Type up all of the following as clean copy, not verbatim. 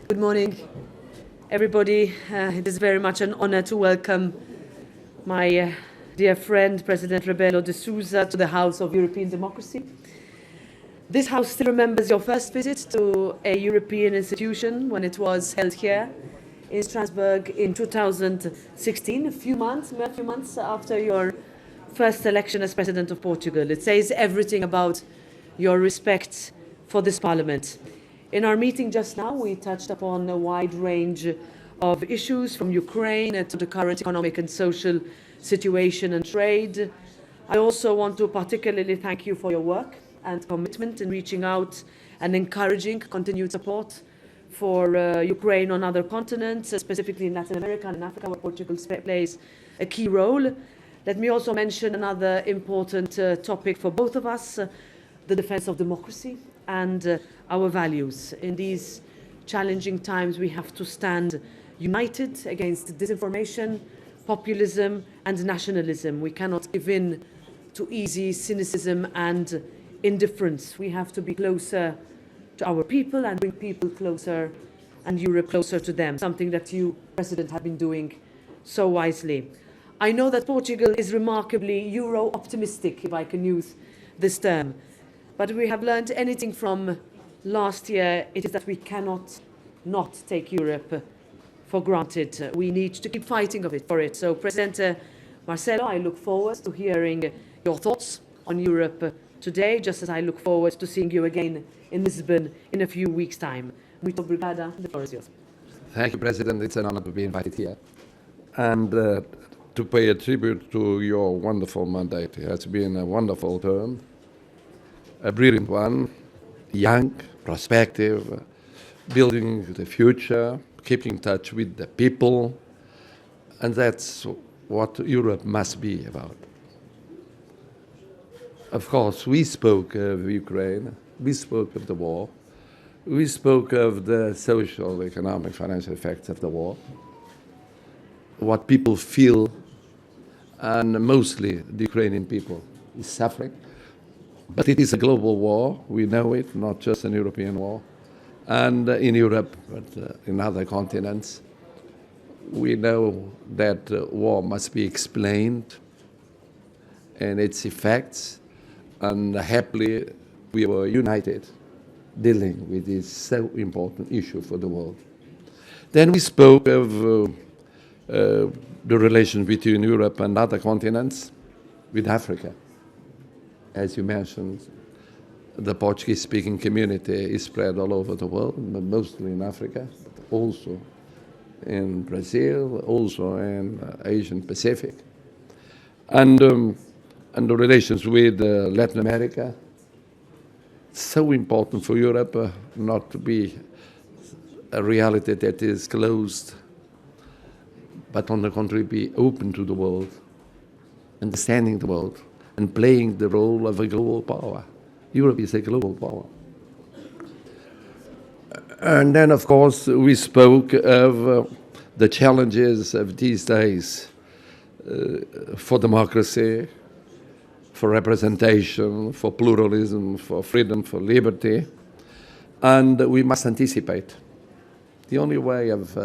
Good morning, everybody. It is very much an honor to welcome my dear friend, President Rebelo de Sousa, to the House of European Democracy. This House still remembers your first visit to a European institution when it was held here in Strasbourg in 2016, a few months after your first election as President of Portugal. It says everything about your respect for this Parliament. In our meeting just now, we touched upon a wide range of issues, from Ukraine to the current economic and social situation and trade. I also want to particularly thank you for your work and commitment in reaching out and encouraging continued support for Ukraine on other continents, specifically in Latin America and Africa, where Portugal plays a key role. Let me also mention another important topic for both of us, the defense of democracy and our values. In these challenging times, we have to stand united against disinformation, populism, and nationalism. We cannot give in to easy cynicism and indifference. We have to be closer to our people and bring people closer and Europe closer to them, something that you, President, have been doing so wisely. I know that Portugal is remarkably Euro-optimistic, if I can use this term. But we have learned anything from last year, it is that we cannot not take Europe for granted. We need to keep fighting for it. So, President Marcelo, I look forward to hearing your thoughts on Europe today, just as I look forward to seeing you again in Lisbon in a few weeks' time. Muito obrigada. The floor is yours. Thank you, President. It's an honor to be invited here. And to pay a tribute to your wonderful mandate. It has been a wonderful term, a brilliant one, young, prospective, building the future, keeping in touch with the people, and that's what Europe must be about. Of course, we spoke of Ukraine, we spoke of the war, we spoke of the social, economic, financial effects of the war, what people feel, and mostly the Ukrainian people is suffering. But it is a global war, we know it, not just an European war. And in Europe, but in other continents, we know that war must be explained and its effects, and happily we were united dealing with this so important issue for the world. Then we spoke of the relations between Europe and other continents with Africa. As you mentioned, the Portuguese-speaking community is spread all over the world, but mostly in Africa, but also in Brazil, also in Asian Pacific. And the relations with Latin America, so important for Europe not to be a reality that is closed, but on the contrary, be open to the world, understanding the world, and playing the role of a global power. Europe is a global power. And then, of course, we spoke of the challenges of these days for democracy, for representation, for pluralism, for freedom, for liberty. And we must anticipate. The only way of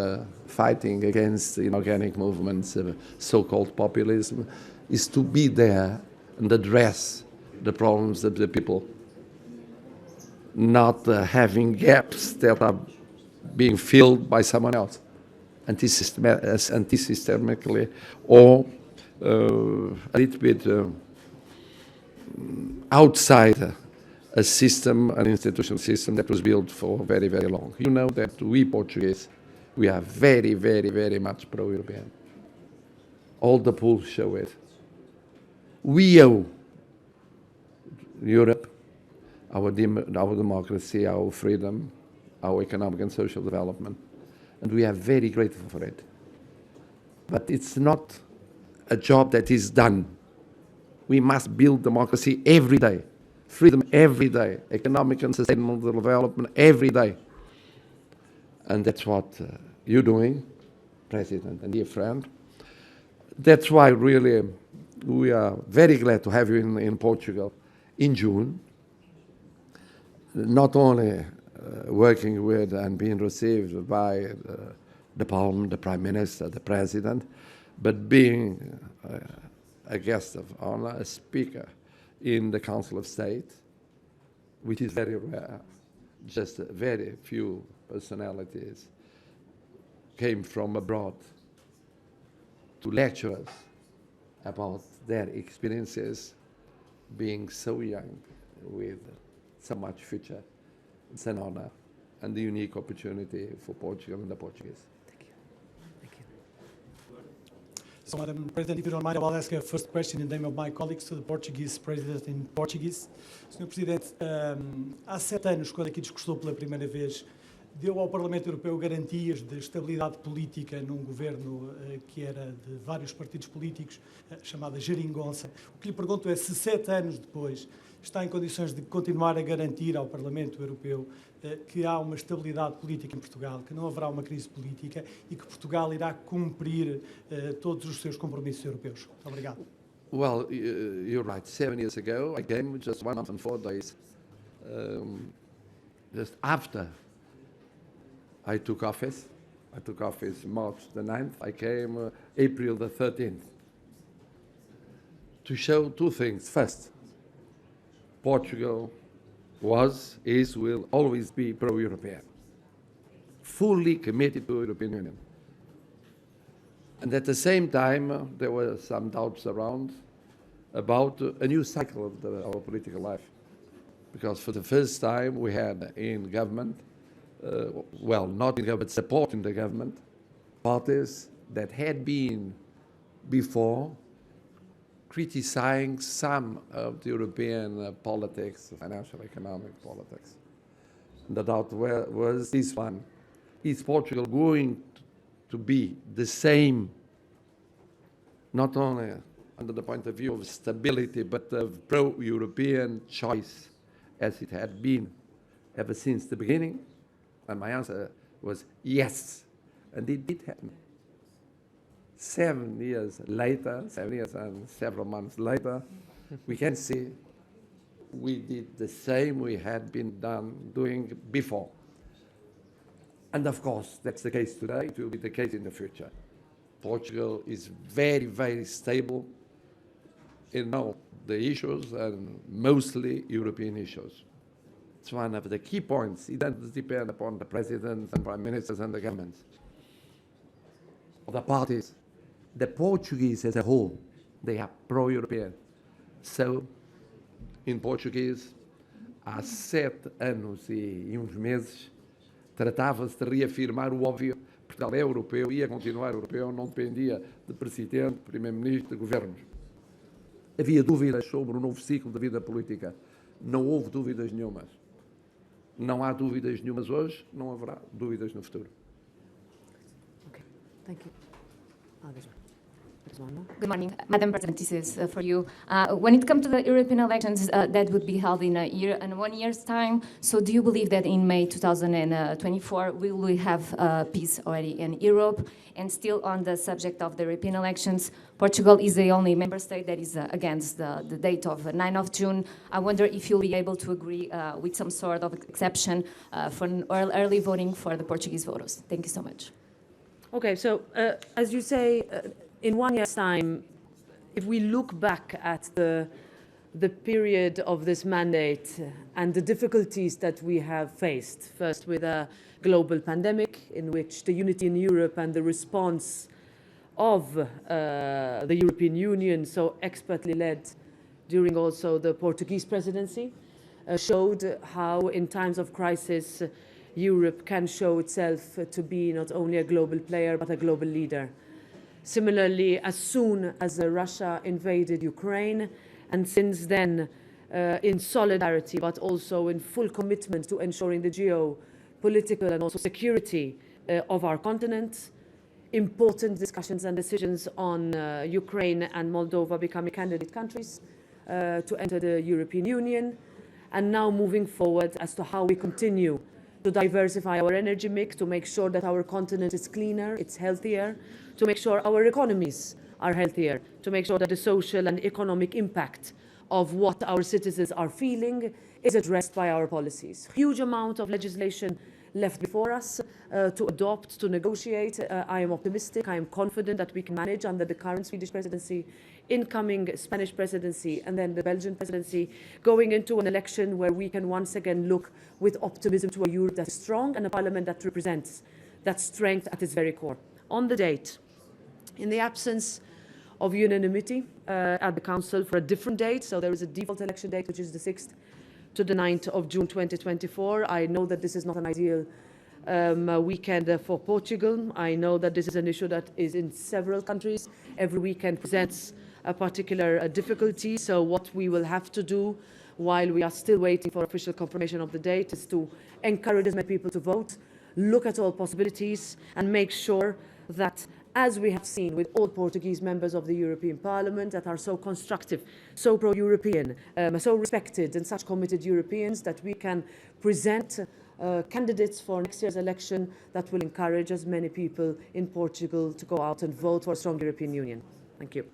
fighting against inorganic movements of so-called populism is to be there and address the problems of the people, not having gaps that are being filled by someone else, anti-systemically, or a little bit outside a system, an institutional system that was built for very, very long. You know that we Portuguese, we are very, very, very much pro-European. All the polls show it. We owe Europe our democracy, our freedom, our economic and social development, and we are very grateful for it. But it's not a job that is done. We must build democracy every day, freedom every day, economic and sustainable development every day. And that's what you're doing, President and dear friend. That's why really we are very glad to have you in Portugal in June. Not only working with and being received by the Parliament, the Prime Minister, the President, but being a guest of honor, a speaker in the Council of State, which is very rare. Just very few personalities came from abroad to lecture us about their experiences being so young with so much future. It's an honor and a unique opportunity for Portugal and the Portuguese. Thank you. Thank you. So, Madam President, if you don't mind, I will ask a first question in the name of my colleagues to the Portuguese President in Portuguese. Sr. Presidente, há 7 anos, quando aqui discursou pela primeira vez, deu ao Parlamento Europeu garantias de estabilidade política num governo que era de vários partidos políticos, chamada geringonça. O que lhe pergunto é se 7 anos depois está em condições de continuar a garantir ao Parlamento Europeu que há uma estabilidade política em Portugal, que não haverá uma crise política e que Portugal irá cumprir todos os seus compromissos europeus. Muito obrigado. Well, you're right. 7 years ago, I came just 1 month and 4 days. Just after I took office March the 9th, I came April the 13th to show 2 things. First, Portugal was, is, will always be pro-European, fully committed to the European Union. And at the same time, there were some doubts around about a new cycle of our political life. Because for the first time, we had in government, well, not in government, supporting the government, parties that had been before criticizing some of the European politics, financial, economic politics. And the doubt was this one. Is Portugal going to be the same, not only under the point of view of stability, but of pro-European choice as it had been ever since the beginning? And my answer was yes, and it did happen. 7 years later, 7 years and several months later, we can see we did the same we had been doing before. And of course, that's the case today. It will be the case in the future. Portugal is very, very stable in all the issues and mostly European issues. It's one of the key points. It doesn't depend upon the presidents and prime ministers and the governments, the parties. The Portuguese as a whole, they are pro-European. So, in Portuguese, há 7 anos e uns meses, tratava-se de reafirmar o óbvio. Portugal é europeu, ia continuar europeu, não dependia de presidente, primeiro-ministro, de governos. Havia dúvidas sobre o novo ciclo da vida política. Não houve dúvidas nenhumas. Não há dúvidas nenhumas hoje, não haverá dúvidas no futuro. Okay, thank you. There's one more. Good morning, Madam President. This is for you. When it comes to the European elections that would be held in 1 year's time, so do you believe that in May 2024 we will have peace already in Europe? And still on the subject of the European elections, Portugal is the only member state that is against the date of 9th of June. I wonder if you'll be able to agree with some sort of exception for early voting for the Portuguese voters. Thank you so much. Okay, so as you say, in 1 year's time, if we look back at the period of this mandate and the difficulties that we have faced, first with a global pandemic in which the unity in Europe and the response of the European Union, so expertly led during also the Portuguese presidency, showed how in times of crisis Europe can show itself to be not only a global player but a global leader. Similarly, as soon as Russia invaded Ukraine, and since then in solidarity but also in full commitment to ensuring the geopolitical and also security of our continent, important discussions and decisions on Ukraine and Moldova becoming candidate countries to enter the European Union, and now moving forward as to how we continue to diversify our energy mix, to make sure that our continent is cleaner, it's healthier, to make sure our economies are healthier, to make sure that the social and economic impact of what our citizens are feeling is addressed by our policies. Huge amount of legislation left before us to adopt, to negotiate. I am optimistic, I am confident that we can manage under the current Swedish presidency, incoming Spanish presidency, and then the Belgian presidency, going into an election where we can once again look with optimism to a Europe that is strong and a parliament that represents that strength at its very core. On the date, in the absence of unanimity at the Council for a different date, so there is a default election date, which is the 6th to the 9th of June 2024. I know that this is not an ideal weekend for Portugal. I know that this is an issue that is in several countries. Every weekend presents a particular difficulty, so what we will have to do while we are still waiting for official confirmation of the date is to encourage as many people to vote, look at all possibilities, and make sure that, as we have seen with all Portuguese members of the European Parliament that are so constructive, so pro-European, so respected and such committed Europeans, that we can present candidates for next year's election that will encourage as many people in Portugal to go out and vote for a strong European Union. Thank you.